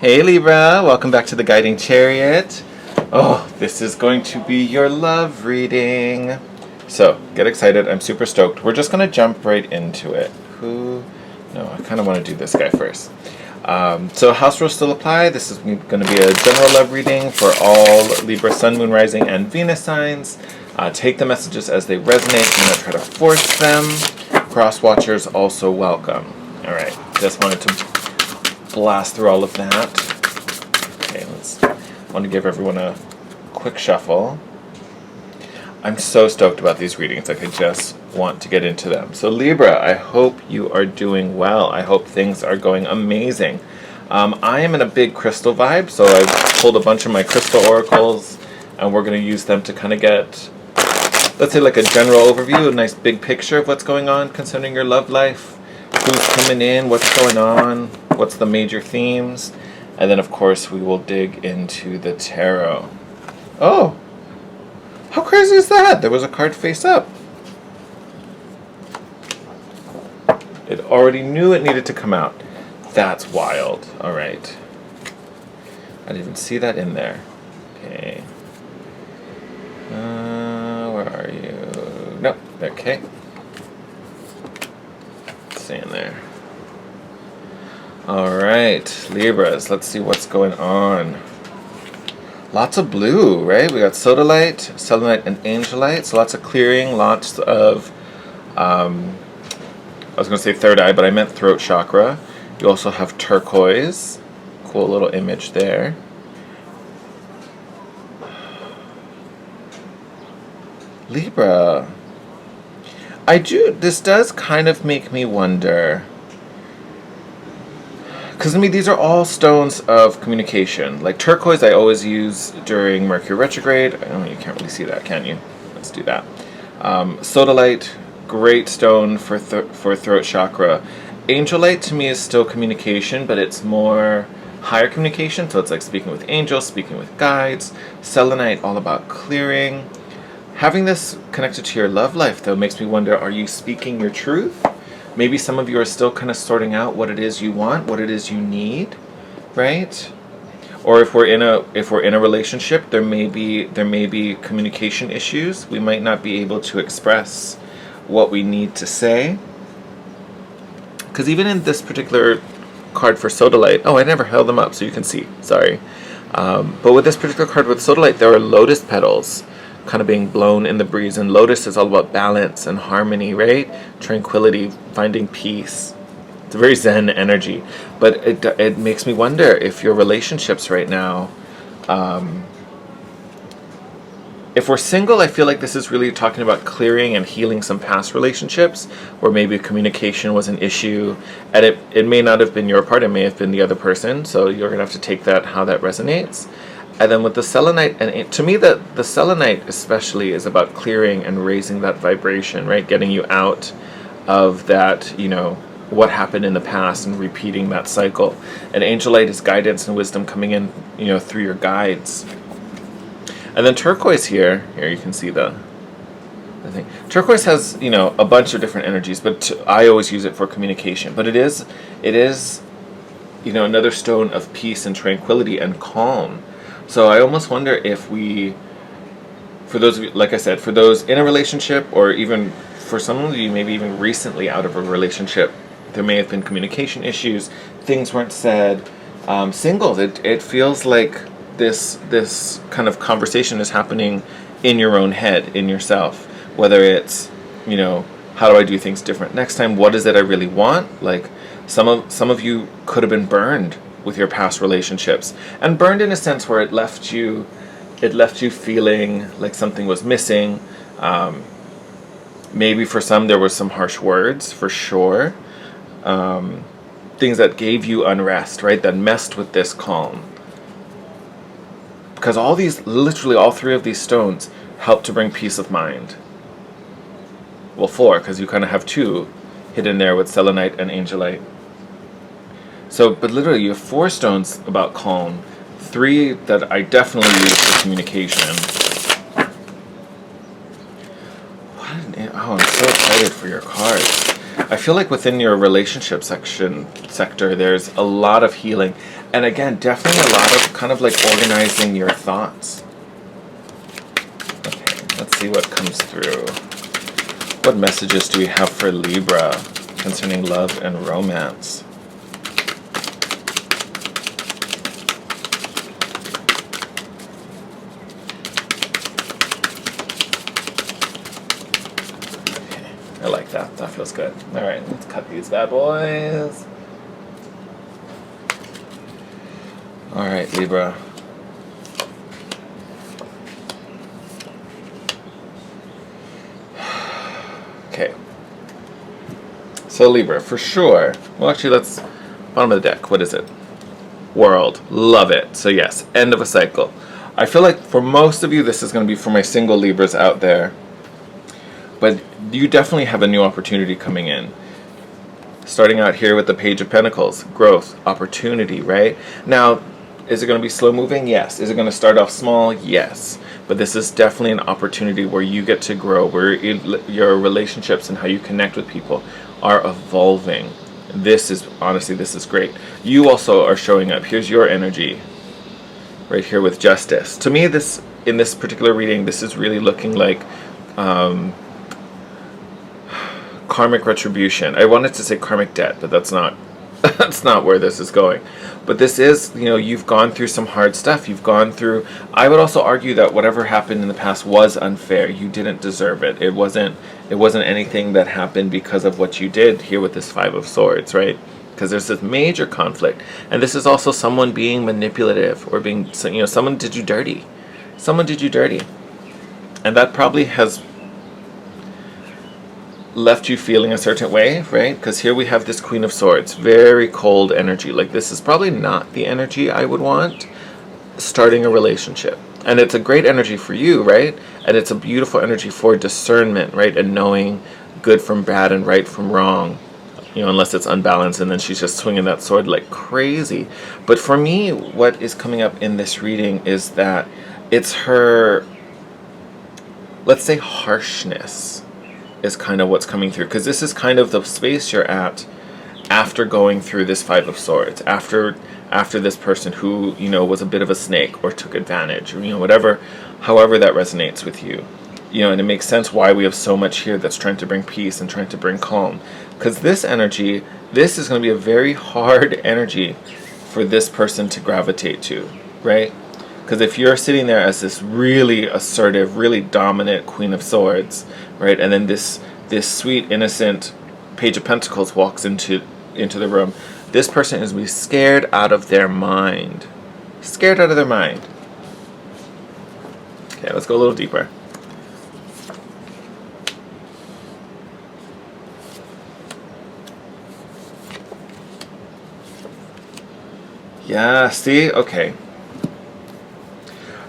Hey Libra, welcome back to the Guiding Chariot. Oh, this is going to be your love reading. So, get excited, I'm super stoked. We're just going to jump right into it. No, I kind of want to do this guy first. So house rules still apply. This is going to be a general love reading for all Libra, Sun, Moon, Rising, and Venus signs. Take the messages as they resonate. Do not try to force them. Cross watchers also welcome. Alright, just wanted to blast through all of that. Okay, I want to give everyone a quick shuffle. I'm so stoked about these readings. Like, I just want to get into them. So Libra, I hope you are doing well. I hope things are going amazing. I am in a big crystal vibe, so I've pulled a bunch of my crystal oracles, and we're going to use them to kind of get, let's say, like a general overview, a nice big picture of what's going on concerning your love life, who's coming in, what's going on, what's the major themes, and then of course we will dig into the tarot. Oh, how crazy is that? There was a card face up. It already knew it needed to come out. That's wild. All right. I didn't even see that in there. Okay. Where are you? Nope. Okay. Stay in there. All right, Libras. Let's see what's going on. Lots of blue, right? We got sodalite, selenite, and angelite. So lots of clearing, lots of, I was going to say third eye, but I meant throat chakra. You also have turquoise. Cool little image there. Libra. This does kind of make me wonder. Because, I mean, these are all stones of communication. Like turquoise I always use during Mercury retrograde. I don't know, you can't really see that, can you? Let's do that. Sodalite, great stone for throat chakra. Angelite to me is still communication, but it's more higher communication. So it's like speaking with angels, speaking with guides. Selenite, all about clearing. Having this connected to your love life, though, makes me wonder, are you speaking your truth? Maybe some of you are still kind of sorting out what it is you want, what it is you need, right? Or if we're in a relationship, there may be communication issues. We might not be able to express what we need to say. Because even in this particular card for sodalite, oh, I never held them up so you can see. Sorry, but with this particular card with sodalite, there are lotus petals kind of being blown in the breeze, and lotus is all about balance and harmony, right? Tranquility, finding peace. It's a very zen energy, but it makes me wonder if your relationships right now, if we're single, I feel like this is really talking about clearing and healing some past relationships where maybe communication was an issue, and it may not have been your part, it may have been the other person, so you're gonna have to take that how that resonates. And then with the selenite, and to me the selenite especially is about clearing and raising that vibration, right? Getting you out of that, what happened in the past and repeating that cycle. And angelite is guidance and wisdom coming in, through your guides. And then turquoise here you can see the thing. Turquoise has, a bunch of different energies, but I always use it for communication. But it is, another stone of peace and tranquility and calm. So I almost wonder if for those of you, like I said, for those in a relationship, or even for some of you maybe even recently out of a relationship, there may have been communication issues, things weren't said. Singles, it feels like this kind of conversation is happening in your own head, in yourself. Whether it's, how do I do things different next time? What is it I really want? Like some of you could have been burned with your past relationships, and burned in a sense where it left you feeling like something was missing. Maybe for some there were some harsh words, for sure. Things that gave you unrest, right? That messed with this calm. Because literally all three of these stones help to bring peace of mind. Well, four, because you kind of have two hidden there with selenite and angelite. So, but literally you have four stones about calm, three that I definitely use for communication. I'm so excited for your cards. I feel like within your relationship sector, there's a lot of healing. And again, definitely a lot of kind of like organizing your thoughts. Okay, let's see what comes through. What messages do we have for Libra concerning love and romance? I like that. That feels good. All right, let's cut these bad boys. All right, Libra. Okay. So Libra, for sure. Well, actually, let's bottom of the deck. What is it? World. Love it. So yes, end of a cycle. I feel like for most of you, this is going to be for my single Libras out there. But you definitely have a new opportunity coming in. Starting out here with the Page of Pentacles, growth, opportunity, right? Now, is it going to be slow moving? Yes. Is it going to start off small? Yes. But this is definitely an opportunity where you get to grow, where your relationships and how you connect with people are evolving. This is, honestly, this is great. You also are showing up. Here's your energy right here with Justice. To me, this, in this particular reading, this is really looking like karmic retribution. I wanted to say karmic debt, but that's not that's not where this is going. But this is, you know, you've gone through some hard stuff. You've gone through, I would also argue that whatever happened in the past was unfair. You didn't deserve it. It wasn't anything that happened because of what you did here with this Five of Swords, right? Because there's this major conflict. And this is also someone being manipulative or being, you know, someone did you dirty. Someone did you dirty. And that probably has left you feeling a certain way, right? Because here we have this Queen of Swords, very cold energy. Like, this is probably not the energy I would want starting a relationship. And it's a great energy for you, right? And it's a beautiful energy for discernment, right? And knowing good from bad and right from wrong, you know, unless it's unbalanced and then she's just swinging that sword like crazy. But for me, what is coming up in this reading is that it's her, let's say, harshness is kind of what's coming through, because this is kind of the space you're at after going through this Five of Swords, after this person who, you know, was a bit of a snake or took advantage, or, you know, whatever, however that resonates with you, you know. And it makes sense why we have so much here that's trying to bring peace and trying to bring calm, because this energy, this is going to be a very hard energy for this person to gravitate to, right? Because if you're sitting there as this really assertive, really dominant Queen of Swords, right, and then this sweet, innocent Page of Pentacles walks into the room, this person is going to be scared out of their mind. Scared out of their mind. Okay, let's go a little deeper. Yeah, see? Okay.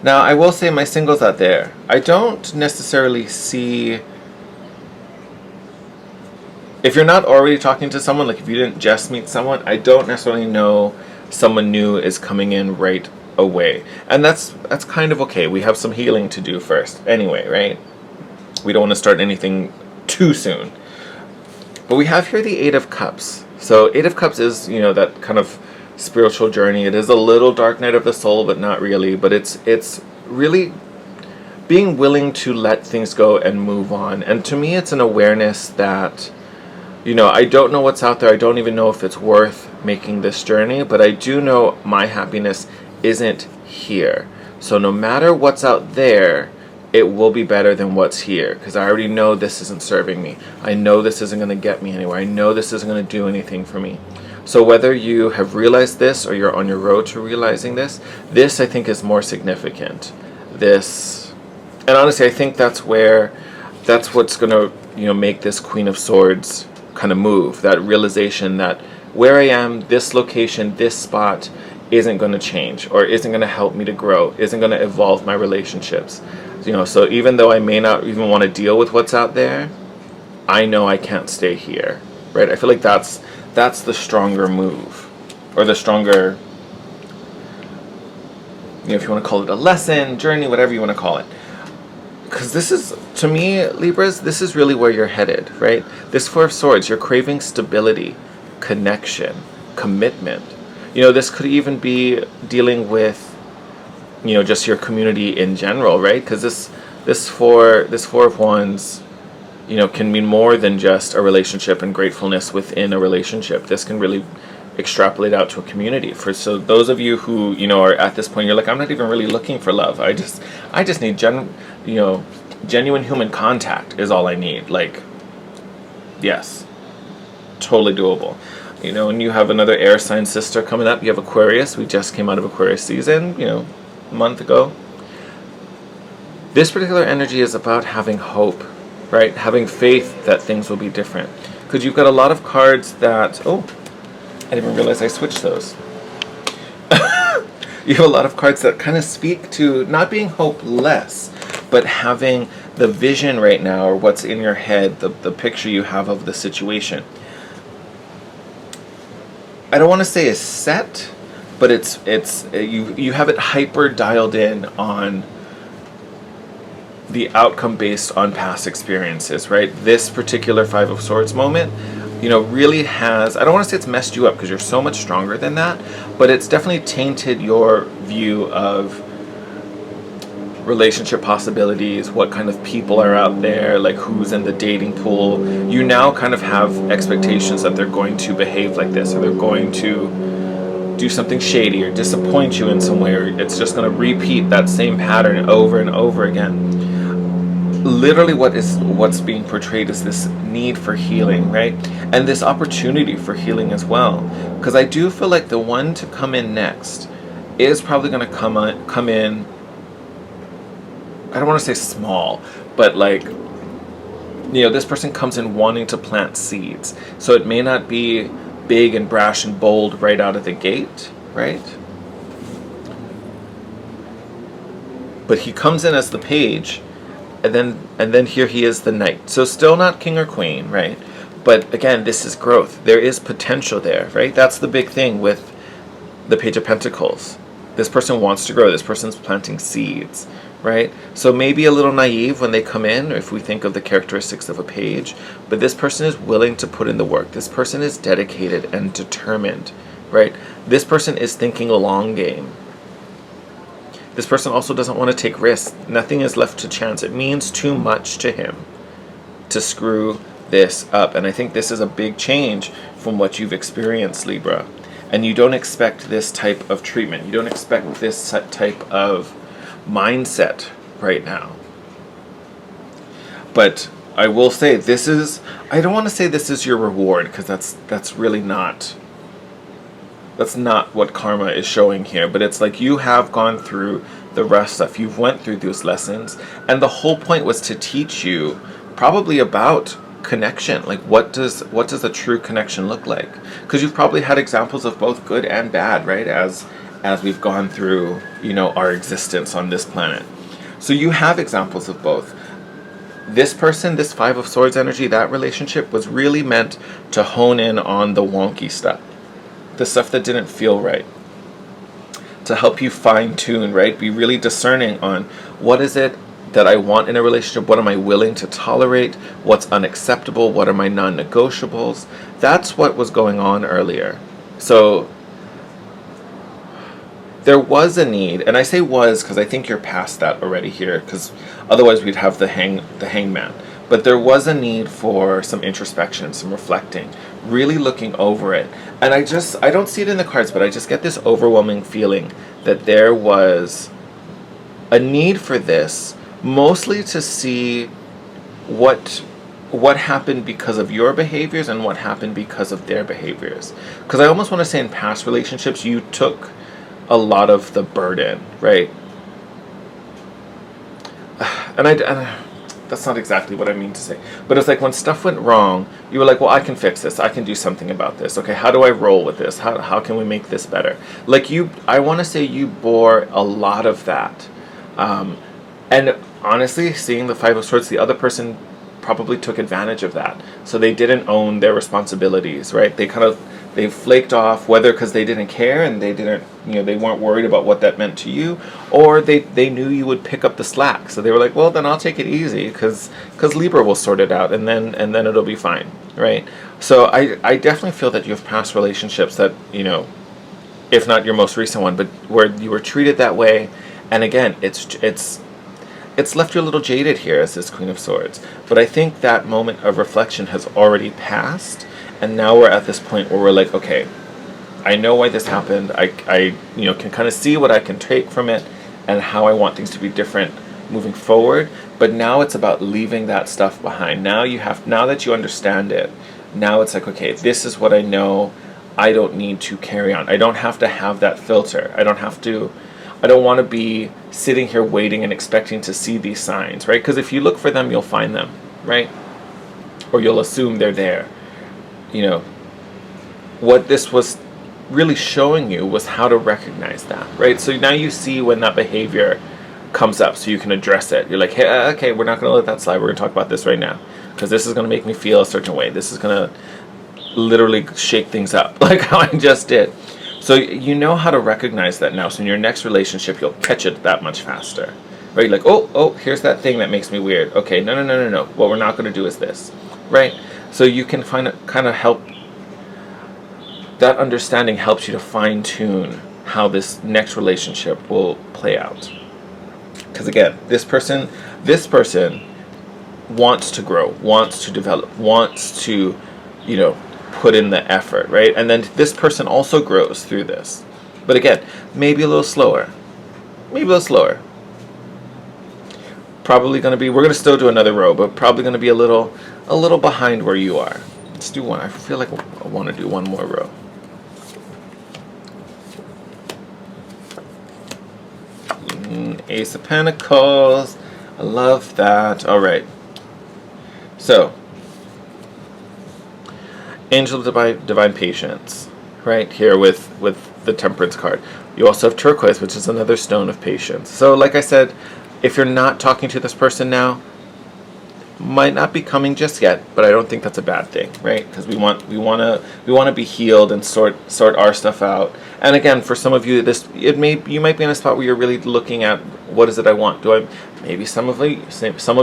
Now, I will say, my singles out there, I don't necessarily see, if you're not already talking to someone, like if you didn't just meet someone, I don't necessarily know someone new is coming in right away. And that's kind of okay. We have some healing to do first anyway, right? We don't want to start anything too soon. But we have here the Eight of Cups. So Eight of Cups is, you know, that kind of spiritual journey. It is a little dark night of the soul, but not really. But it's really being willing to let things go and move on. And to me, it's an awareness that, you know, I don't know what's out there. I don't even know if it's worth making this journey, but I do know my happiness isn't here. So no matter what's out there, it will be better than what's here, because I already know this isn't serving me. I know this isn't going to get me anywhere. I know this isn't going to do anything for me. So whether you have realized this or you're on your road to realizing this I think is more significant. This, and honestly, I think that's what's going to, you know, make this Queen of Swords kind of move. That realization that where I am, this location, this spot isn't going to change or isn't going to help me to grow, isn't going to evolve my relationships. You know, so even though I may not even want to deal with what's out there, I know I can't stay here, right? I feel like that's the stronger move, or the stronger, you know, if you want to call it a lesson, journey, whatever you want to call it. because this is, to me, Libras, this is really where you're headed, right? This Four of Swords, you're craving stability, connection, commitment. This could even be dealing with, just your community in general, right? Because this four of Wands, can mean more than just a relationship and gratefulness within a relationship. This can really extrapolate out to a community. So those of you who are at this point, you're like, I'm not even really looking for love. I just need genuine human contact is all I need. Like, yes, totally doable. And you have another air sign sister coming up. You have Aquarius. We just came out of Aquarius season, a month ago. This particular energy is about having hope, right? Having faith that things will be different. Because you've got a lot of cards that, oh, I didn't even realize I switched those. You have a lot of cards that kind of speak to not being hopeless, but having the vision right now, or what's in your head, the picture you have of the situation. I don't want to say is set, but you have it hyper dialed in on the outcome based on past experiences, right? This particular Five of Swords moment, really has, I don't want to say it's messed you up because you're so much stronger than that, but it's definitely tainted your view of relationship possibilities, what kind of people are out there, like who's in the dating pool. You now kind of have expectations that they're going to behave like this, or they're going to do something shady or disappoint you in some way, or it's just going to repeat that same pattern over and over again. Literally what's being portrayed is this need for healing, right? And this opportunity for healing as well. Because I do feel like the one to come in next is probably going to come in, I don't want to say small, but like, this person comes in wanting to plant seeds. So it may not be big and brash and bold right out of the gate, right? But he comes in as the page, and then here he is the knight. So still not king or queen, right? But again, this is growth. There is potential there, right? That's the big thing with the Page of Pentacles. This person wants to grow. This person's planting seeds, right? So maybe a little naive when they come in, if we think of the characteristics of a page, but this person is willing to put in the work. This person is dedicated and determined, right? This person is thinking a long game. This person also doesn't want to take risks. Nothing is left to chance. It means too much to him to screw this up. And I think this is a big change from what you've experienced, Libra. And you don't expect this type of treatment. You don't expect this type of mindset right now. But I will say I don't want to say this is your reward, because that's really not, that's not what karma is showing here. But it's like you have gone through the rough stuff. You've went through those lessons. And the whole point was to teach you probably about connection. Like what does a true connection look like? Because you've probably had examples of both good and bad, right? As we've gone through, our existence on this planet. So you have examples of both. This person, this Five of Swords energy, that relationship was really meant to hone in on the wonky stuff. The stuff that didn't feel right. To help you fine tune, right? Be really discerning on what is it that I want in a relationship? What am I willing to tolerate? What's unacceptable? What are my non-negotiables? That's what was going on earlier. So there was a need, and I say was because I think you're past that already here, because otherwise we'd have the hangman. But there was a need for some introspection, some reflecting, really looking over it. And I don't see it in the cards, but I just get this overwhelming feeling that there was a need for this, mostly to see what happened because of your behaviors and what happened because of their behaviors. Because I almost want to say in past relationships, you took a lot of the burden, right? And that's not exactly what I mean to say. But it's like when stuff went wrong, you were like, well, I can fix this. I can do something about this. Okay, how do I roll with this? How can we make this better? Like I want to say you bore a lot of that. And honestly, seeing the Five of Swords, the other person probably took advantage of that. So they didn't own their responsibilities, right? They kind of they've flaked off, whether because they didn't care and they didn't, they weren't worried about what that meant to you, or they knew you would pick up the slack. So they were like, well, then I'll take it easy because Libra will sort it out, and then it'll be fine, right? So I definitely feel that you have past relationships that, if not your most recent one, but where you were treated that way. And again, it's left you a little jaded here as this Queen of Swords. But I think that moment of reflection has already passed, and now we're at this point where we're like, okay, I know why this happened. I can kind of see what I can take from it and how I want things to be different moving forward. But now it's about leaving that stuff behind. Now that you understand it, now it's like, okay, this is what I know. I don't need to carry on. I don't have to have that filter. I don't want to be sitting here waiting and expecting to see these signs, right? Because if you look for them, you'll find them, right? Or you'll assume they're there. What this was really showing you was how to recognize that, right? So now you see when that behavior comes up, so you can address it. You're like, hey, okay, we're not going to let that slide. We're going to talk about this right now, because this is going to make me feel a certain way. This is going to literally shake things up, like how I just did. So you know how to recognize that now. So in your next relationship, you'll catch it that much faster, right? Like, oh, here's that thing that makes me weird. Okay, no. What we're not going to do is this, right? So you can kind of help. That understanding helps you to fine tune how this next relationship will play out. Because again, this person wants to grow, wants to develop, wants to, put in the effort, right? And then this person also grows through this. But again, maybe a little slower. Probably going to be, we're going to still do another row, but probably going to be a little behind where you are. Let's do one. I feel like I want to do one more row. Ace of Pentacles. I love that. All right. So, Angel of Divine Patience, right here with the Temperance card. You also have turquoise, which is another stone of patience. So, like I said, if you're not talking to this person now, might not be coming just yet, but I don't think that's a bad thing, right? Because we want to be healed and sort our stuff out. And again, for some of you, you might be in a spot where you're really looking at, what is it I want? Maybe some of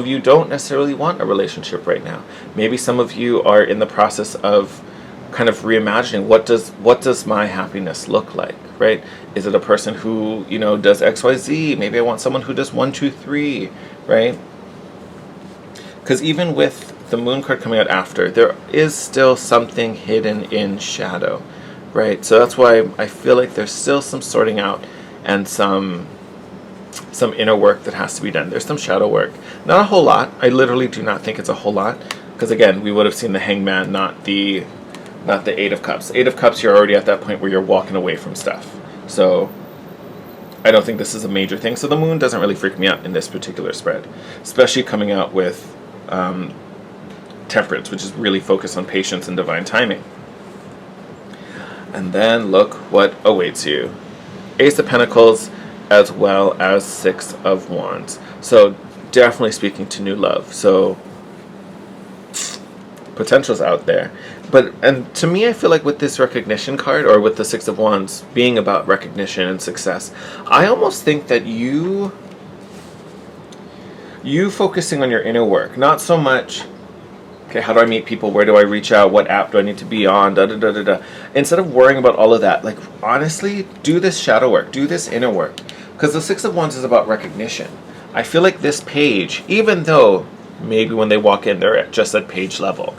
you don't necessarily want a relationship right now. Maybe some of you are in the process of kind of reimagining what does my happiness look like, right? Is it a person who does XYZ? Maybe I want someone who does 1, 2, 3, right? Because even with the Moon card coming out after, there is still something hidden in shadow, right? So that's why I feel like there's still some sorting out and some inner work that has to be done. There's some shadow work. Not a whole lot. I literally do not think it's a whole lot. Because again, we would have seen the Hangman, not the Eight of Cups. Eight of Cups, you're already at that point where you're walking away from stuff. So I don't think this is a major thing. So the Moon doesn't really freak me out in this particular spread. Especially coming out with Temperance, which is really focused on patience and divine timing. And then look what awaits you. Ace of Pentacles as well as Six of Wands. So definitely speaking to new love. So potential's out there. And to me, I feel like with this recognition card, or with the Six of Wands being about recognition and success, I almost think that you focusing on your inner work, not so much, okay, how do I meet people? Where do I reach out? What app do I need to be on? Instead of worrying about all of that, like, honestly, do this shadow work, do this inner work. Because the Six of Wands is about recognition. I feel like this page, even though maybe when they walk in, they're just at page level,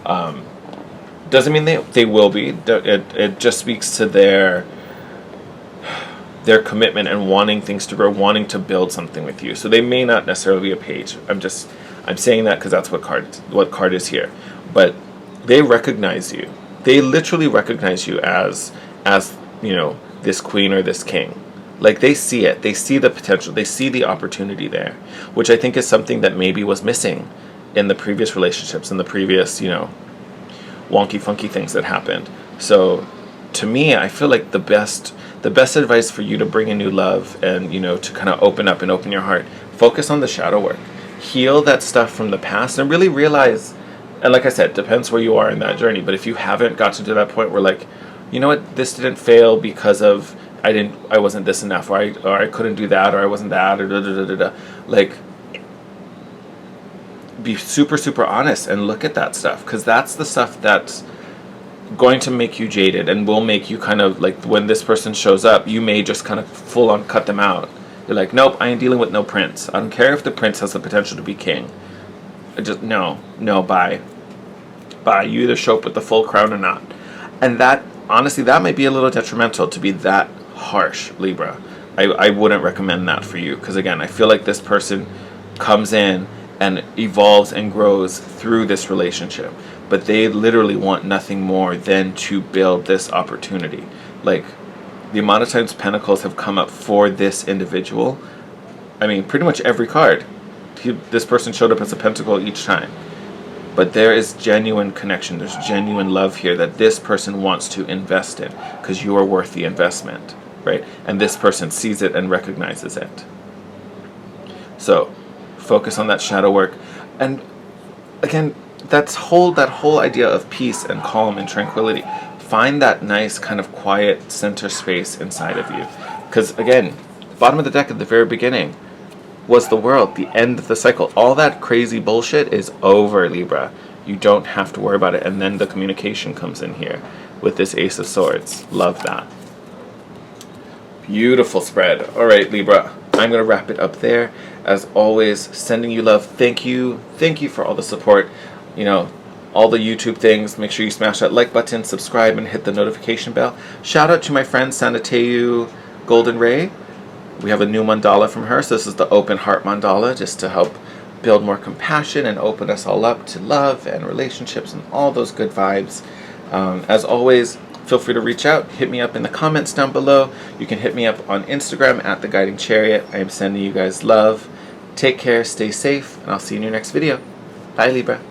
doesn't mean they will be. It just speaks to their commitment and wanting things to grow, wanting to build something with you. So they may not necessarily be a page. I'm saying that because that's what card is here. But they recognize you. They literally recognize you as this queen or this king. Like, they see it. They see the potential. They see the opportunity there, which I think is something that maybe was missing in the previous relationships, in the previous, wonky, funky things that happened. So to me, I feel like the best advice for you to bring in new love and, to kind of open up and open your heart, focus on the shadow work. Heal that stuff from the past and really realize And like I said, depends where you are in that journey. But if you haven't gotten to that point where like, you know what, this didn't fail because of I wasn't this enough, or I couldn't do that, or I wasn't that, or da da da da da. Like, be super, super honest and look at that stuff, because that's the stuff that's going to make you jaded and will make you kind of like, when this person shows up, you may just kind of full on cut them out. You're like, nope, I ain't dealing with no prince. I don't care if the prince has the potential to be king. I just, no, bye. You either show up with the full crown or not. And that, honestly, that might be a little detrimental to be that harsh, Libra. I wouldn't recommend that for you, because again, I feel like this person comes in and evolves and grows through this relationship, but they literally want nothing more than to build this opportunity. Like, the amount of times Pentacles have come up for this individual, I mean, pretty much every card, this person showed up as a Pentacle each time. But there is genuine connection, there's genuine love here that this person wants to invest in, because you are worth the investment, right? And this person sees it and recognizes it. So focus on that shadow work. And again, that whole idea of peace and calm and tranquility. Find that nice kind of quiet center space inside of you. Because again, bottom of the deck at the very beginning was the world, the end of the cycle. All that crazy bullshit is over, Libra. You don't have to worry about it. And then the communication comes in here with this Ace of Swords. Love that. Beautiful spread. All right, Libra, I'm going to wrap it up there. As always, sending you love. Thank you for all the support. You know, all the YouTube things. Make sure you smash that like button, subscribe, and hit the notification bell. Shout out to my friend Sanateu Golden Ray. We have a new mandala from her. So this is the open heart mandala, just to help build more compassion and open us all up to love and relationships and all those good vibes. As always, feel free to reach out. Hit me up in the comments down below. You can hit me up on Instagram at The Guiding Chariot. I am sending you guys love. Take care, stay safe, and I'll see you in your next video. Bye, Libra.